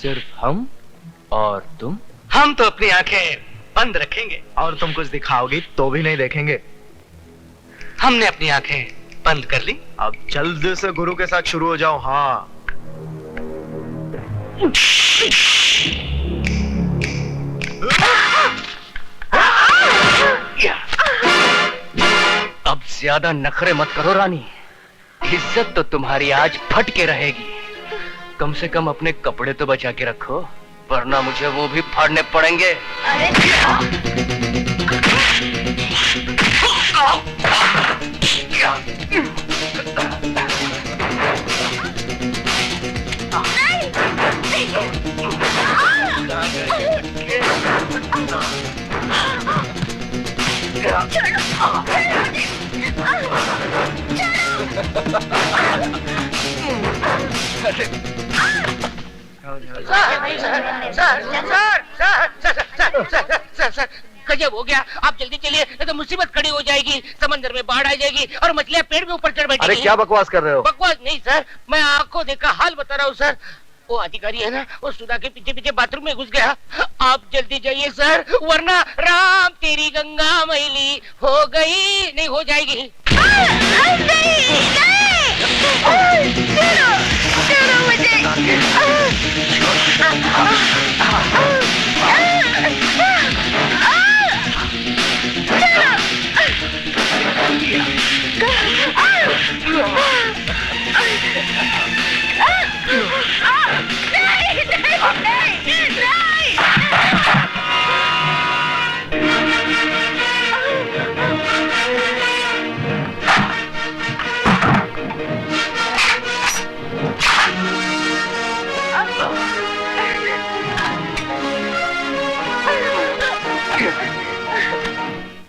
सिर्फ हम और तुम? हम तो अपनी आंखें बंद रखेंगे और तुम कुछ दिखाओगी तो भी नहीं देखेंगे। हमने अपनी आंखें बंद कर ली। अब जल्दी से गुरु के साथ शुरू हो जाओ। हाँ, अब ज्यादा नखरे मत करो रानी, इज्जत तो तुम्हारी आज फट के रहेगी। कम से कम अपने कपड़े तो बचा के रखो, वरना मुझे वो भी फाड़ने पड़ेंगे। सर, गजब हो गया। आप जल्दी चलिए, नहीं तो मुसीबत खड़ी हो जाएगी। समंदर में बाढ़ आ जाएगी और मछलियां पेड़ के ऊपर चढ़ बैठेगी। अरे क्या बकवास कर रहे हो? बकवास नहीं सर, मैं आंखों देखा हाल बता रहा हूँ सर। वो अधिकारी है ना, वो सुधा के पीछे पीछे बाथरूम में घुस गया। आप जल्दी जाइए सर, वरना राम तेरी गंगा मैली हो गई नहीं हो जाएगी।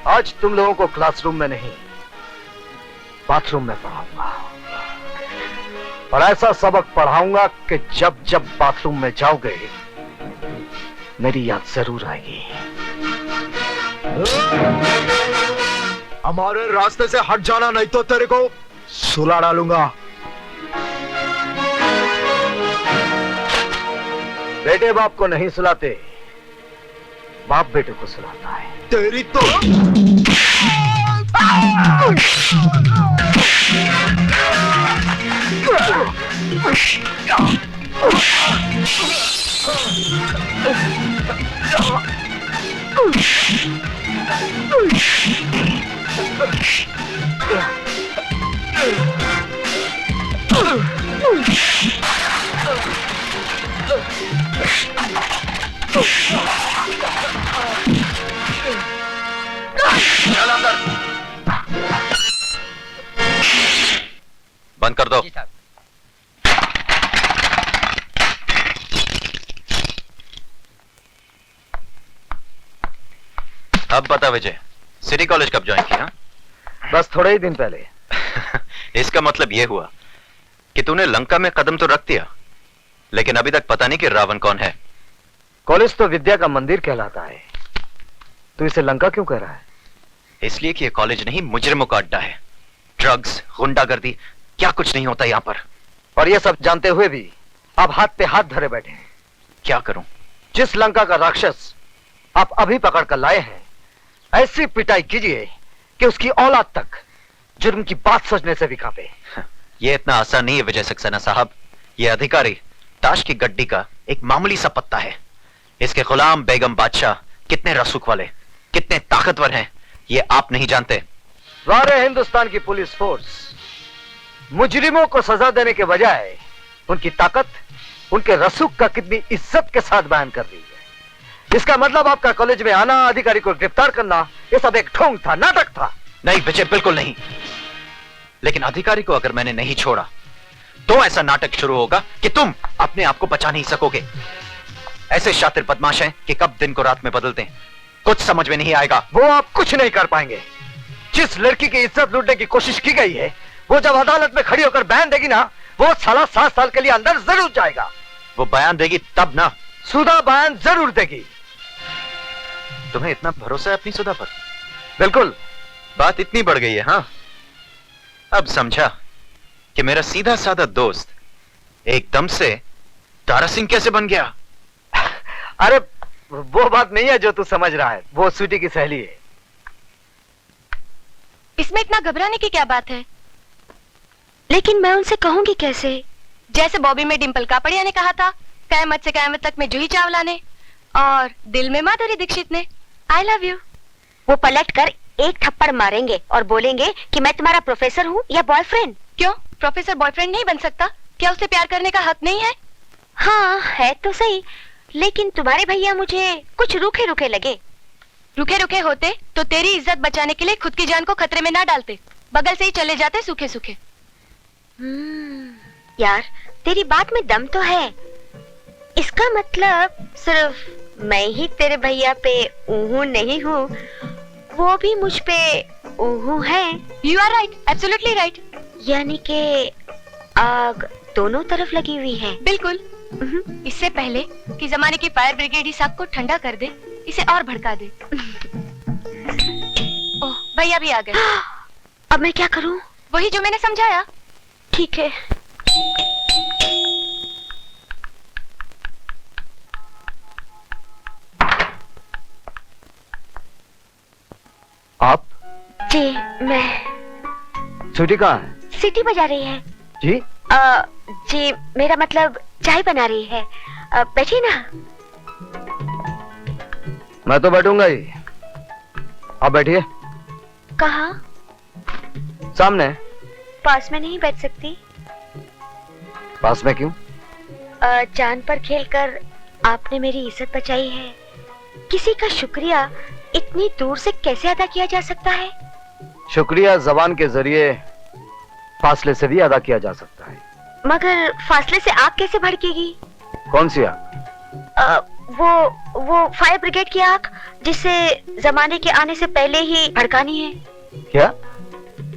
आज तुम लोगों को क्लासरूम में नहीं, बाथरूम में पढ़ाऊंगा। और ऐसा सबक पढ़ाऊंगा कि जब जब बाथरूम में जाओगे मेरी याद जरूर आएगी। हमारे रास्ते से हट जाना, नहीं तो तेरे को सुला डालूंगा। बेटे बाप को नहीं सुलाते, बाप बेटे को सुलाता है। तेरी तो बंद कर दो। अब बता विजय, सिटी कॉलेज कब ज्वाइन किया? बस थोड़े ही दिन पहले। इसका मतलब यह हुआ कि तूने लंका में कदम तो रख दिया, लेकिन अभी तक पता नहीं कि रावण कौन है। कॉलेज तो विद्या का मंदिर कहलाता है, तू इसे लंका क्यों कह रहा है? इसलिए कि यह कॉलेज नहीं, मुजरिमों का अड्डा है। ड्रग्स, गुंडागर्दी, क्या कुछ नहीं होता यहां पर। और ये सब जानते हुए भी आप हाथ पे हाथ धरे बैठे हैं। क्या करूं? जिस लंका का राक्षस आप अभी पकड़ कर लाए हैं, ऐसी पिटाई कीजिए कि उसकी औलाद तक जुर्म की बात सोचने से भी कांपे। यह इतना आसान नहीं है विजय सक्सेना साहब। यह अधिकारी ताश की गड्डी का एक मामूली सा पत्ता है। इसके गुलाम बेगम बादशाह कितने रसूख वाले, कितने ताकतवर हैं, ये आप नहीं जानते। सारे हिंदुस्तान की पुलिस फोर्स मुजरिमों को सजा देने के बजाय उनकी ताकत, उनके रसूख का कितनी इज्जत के साथ बयान कर रही है। इसका मतलब आपका कॉलेज में आना, अधिकारी को गिरफ्तार करना, ये सब एक ढोंग था, नाटक था। नहीं विजय, बिल्कुल नहीं। लेकिन अधिकारी को अगर मैंने नहीं छोड़ा तो ऐसा नाटक शुरू होगा कि तुम अपने आप को बचा नहीं सकोगे। ऐसे शातिर बदमाश हैं कि कब दिन को रात में बदलते हैं, कुछ समझ में नहीं आएगा। वो आप कुछ नहीं कर पाएंगे। जिस लड़की की इज्जत लूटने की कोशिश की गई है, वो जब अदालत में खड़ी होकर बयान देगी ना, वो साला 7 साल के लिए अंदर जरूर जाएगा। वो बयान देगी तब ना। सुधा बयान जरूर देगी। तुम्हें इतना भरोसा है अपनी सुधा पर? बिल्कुल। बात इतनी बढ़ गई है? हाँ, अब समझा कि मेरा सीधा साधा दोस्त एकदम से तारा सिंह कैसे बन गया। अरे वो बात नहीं है जो तू समझ रहा है, वो स्वीटी की सहेली है। इसमें इतना घबराने की क्या बात है? लेकिन मैं उनसे कहूंगी कैसे? जैसे बॉबी में डिम्पल कापड़िया ने कहा था, कयामत से कयामत तक में जूही चावला ने, और दिल में माधुरी दीक्षित ने, आई लव यू। वो पलट कर एक थप्पड़ मारेंगे और बोलेंगे कि मैं तुम्हारा प्रोफेसर हूँ या बॉयफ्रेंड। क्यों, प्रोफेसर बॉयफ्रेंड नहीं बन सकता? क्या उसे प्यार करने का हक नहीं है? हाँ है तो सही, लेकिन तुम्हारे भैया मुझे कुछ रूखे रूखे लगे। रुके रुके होते तो तेरी इज्जत बचाने के लिए खुद की जान को खतरे में ना डालते, बगल से ही चले जाते सूखे सूखे। यार तेरी बात में दम तो है। इसका मतलब सिर्फ मैं ही तेरे भैया पे ऊहू नहीं हूँ, वो भी मुझ पे ऊहू है। You are right, absolutely right. यानी कि आग दोनों तरफ लगी हुई है। बिल्कुल। इससे पहले कि जमाने की फायर ब्रिगेड इस आग को ठंडा कर दे, इसे और भड़का दे। ओह, भैया भी आ गए। अब मैं क्या करूं? वही जो मैंने समझाया। ठीक है। आप? जी मैं। स्वीटी कहाँ है? सीटी बजा रही है। जी? जी मेरा मतलब चाय बना रही है। बैठिए ना। मैं तो बैठूंगा ही, आप बैठिए। कहाँ? सामने। पास में नहीं बैठ सकती? पास में क्यों? जान पर खेलकर आपने मेरी इज्जत बचाई है। किसी का शुक्रिया इतनी दूर से कैसे अदा किया जा सकता है? शुक्रिया जबान के जरिए फासले से भी अदा किया जा सकता है। मगर फासले से आग कैसे भड़केगी? कौन सी आग? वो फायर ब्रिगेड की आग, जिसे जमाने के आने से पहले ही भड़कानी है। क्या?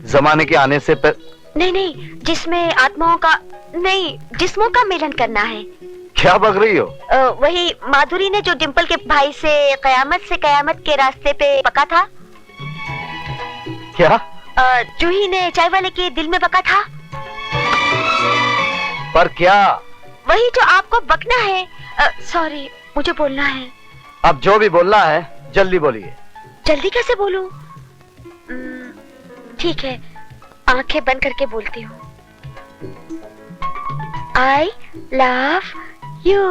जमाने के आने से नहीं नहीं, जिसमें आत्माओं का नहीं, जिस्मों का मिलन करना है। क्या बक रही हो? वही माधुरी ने जो डिम्पल के भाई से कयामत के रास्ते पे बका था। क्या? जूही ने चाय वाले के दिल में बका था। पर क्या? वही जो आपको बकना है। सॉरी, मुझे बोलना है। अब जो भी बोलना है जल्दी बोलिए। जल्दी कैसे बोलूं? ठीक है, आंखें बंद करके बोलती हूँ। I love you.